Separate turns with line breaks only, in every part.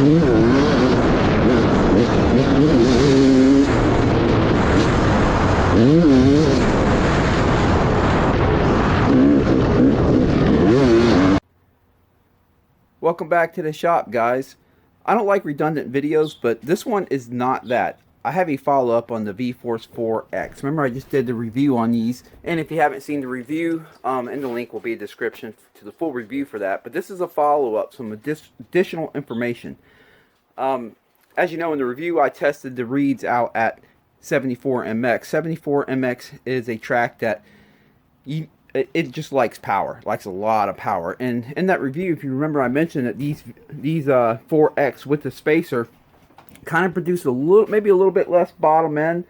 Welcome back to the shop, guys. I don't like redundant videos, but this one is not that. I have a follow-up on the VForce4X. Remember, I just did the review on these, and if you haven't seen the review, and the link will be in the description to the full review for that. But this is a follow-up, some additional information. As you know, in the review, I tested the reeds out at 74MX. 74MX is a track that it just likes power, likes a lot of power. And in that review, if you remember, I mentioned that these 4X with the spacer kind of produce a little, maybe a little bit less bottom end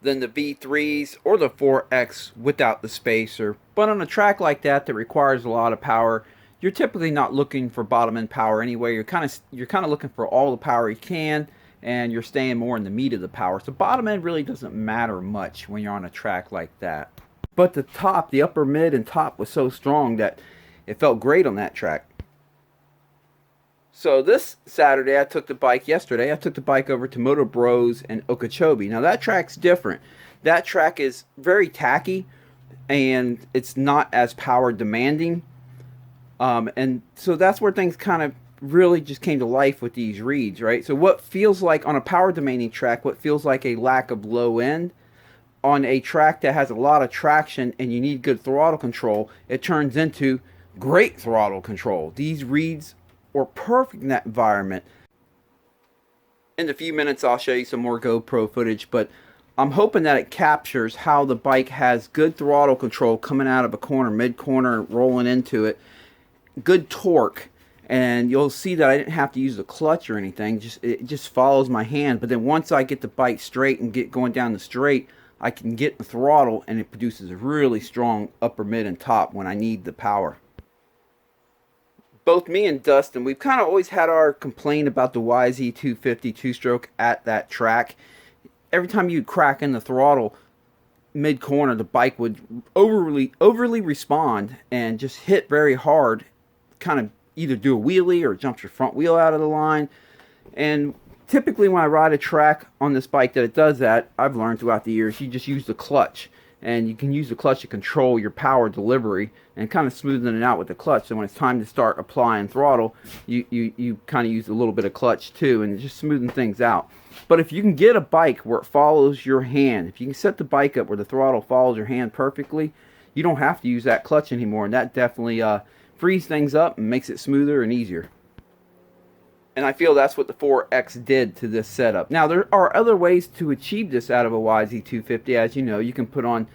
than the V3s or the 4X without the spacer. But on a track like that that requires a lot of power, you're typically not looking for bottom end power anyway. You're kind of looking for all the power you can, and you're staying more in the meat of the power. So bottom end really doesn't matter much when you're on a track like that. But the top, the upper mid and top was so strong that it felt great on that track. So this Saturday, yesterday I took the bike over to Moto Bros and Okeechobee. Now that track's different. That track is very tacky, and it's not as power demanding. And so that's where things kind of really just came to life with these reeds, right? So what feels like on a power demanding track, what feels like a lack of low end, on a track that has a lot of traction and you need good throttle control, it turns into great throttle control. These reeds were perfect in that environment. In a few minutes I'll show you some more GoPro footage, but I'm hoping that it captures how the bike has good throttle control coming out of a corner, mid-corner, rolling into it, good torque, and you'll see that I didn't have to use the clutch or anything. It just follows my hand. But then once I get the bike straight and get going down the straight, I can get the throttle, and it produces a really strong upper mid and top when I need the power. Both me and Dustin, we've kind of always had our complaint about the YZ250 two-stroke at that track. Every time you crack in the throttle mid-corner, the bike would overly respond and just hit very hard, kind of either do a wheelie or jumps your front wheel out of the line. And typically when I ride a track on this bike that it does that, I've learned throughout the years, you just use the clutch. And you can use the clutch to control your power delivery and kind of smoothing it out with the clutch. So when it's time to start applying throttle, you kind of use a little bit of clutch too, and just smoothing things out. But if you can get a bike where it follows your hand, if you can set the bike up where the throttle follows your hand perfectly, you don't have to use that clutch anymore. And that definitely frees things up and makes it smoother and easier. And I feel that's what the 4X did to this setup. Now, there are other ways to achieve this out of a YZ250. As you know, you can put on,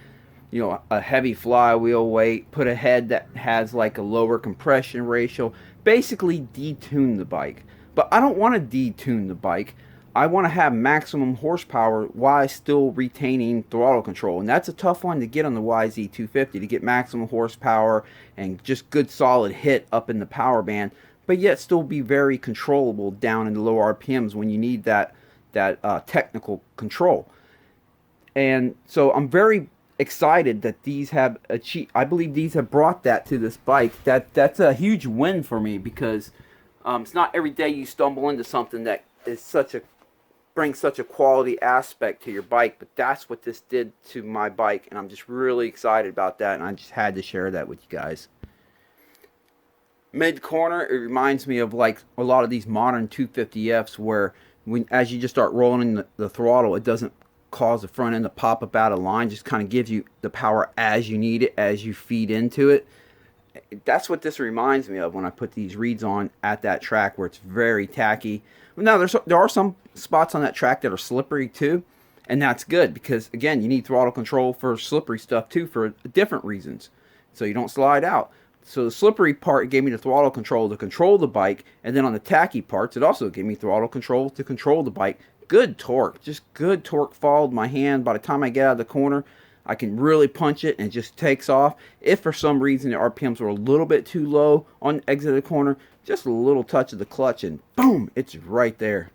a heavy flywheel weight, put a head that has like a lower compression ratio, basically detune the bike. But I don't want to detune the bike. I want to have maximum horsepower while still retaining throttle control. And that's a tough one to get on the YZ250, to get maximum horsepower and just good solid hit up in the power band, but yet still be very controllable down in the low RPMs when you need that technical control. And so I'm very excited that these have achieved. I believe these have brought that to this bike. That's a huge win for me, because it's not every day you stumble into something that is brings such a quality aspect to your bike. But that's what this did to my bike, and I'm just really excited about that. And I just had to share that with you guys. Mid corner, it reminds me of like a lot of these modern 250Fs, where as you just start rolling in the throttle, it doesn't cause the front end to pop up out of line, just kind of gives you the power as you need it, as you feed into it. That's what this reminds me of when I put these reeds on at that track where it's very tacky. Now there are some spots on that track that are slippery too, and that's good, because again, you need throttle control for slippery stuff too, for different reasons, so you don't slide out. So the slippery part gave me the throttle control to control the bike, and then on the tacky parts, it also gave me throttle control to control the bike. Good torque, just good torque followed my hand. By the time I get out of the corner, I can really punch it and it just takes off. If for some reason the RPMs were a little bit too low on the exit of the corner, just a little touch of the clutch and boom, it's right there.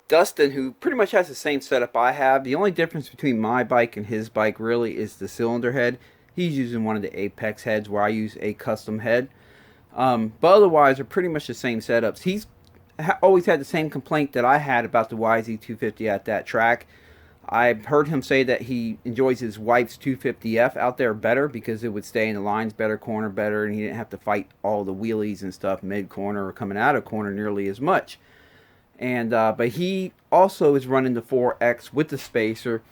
Dustin, who pretty much has the same setup I have, the only difference between my bike and his bike really is the cylinder head. He's using one of the Apex heads where I use a custom head. But otherwise, they're pretty much the same setups. He's always had the same complaint that I had about the YZ250 at that track. I've heard him say that he enjoys his wife's 250F out there better because it would stay in the lines better, corner better, and he didn't have to fight all the wheelies and stuff mid-corner or coming out of corner nearly as much. And but he also is running the 4X with the spacer,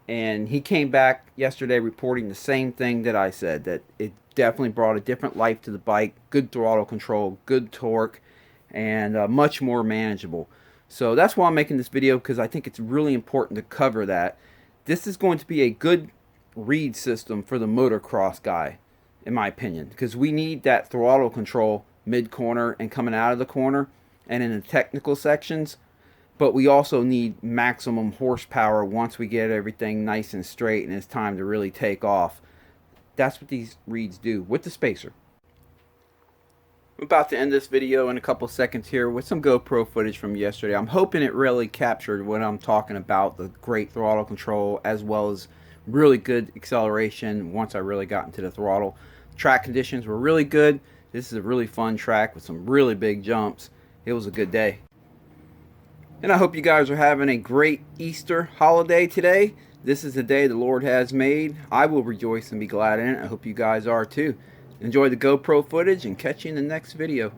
and he came back yesterday reporting the same thing that I said, that it definitely brought a different life to the bike, good throttle control, good torque, and much more manageable. So that's why I'm making this video, because I think it's really important to cover that. This is going to be a good read system for the motocross guy, in my opinion, because we need that throttle control mid-corner and coming out of the corner and in the technical sections, but we also need maximum horsepower once we get everything nice and straight and it's time to really take off. That's what these reads do with the spacer. I'm about to end this video in a couple seconds here with some GoPro footage from yesterday. I'm hoping it really captured what I'm talking about, the great throttle control as well as really good acceleration once I really got into the throttle. Track conditions were really good. This is a really fun track with some really big jumps. It was a good day. And I hope you guys are having a great Easter holiday today. This is the day the Lord has made. I will rejoice and be glad in it. I hope you guys are too. Enjoy the GoPro footage and catch you in the next video.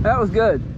That was good.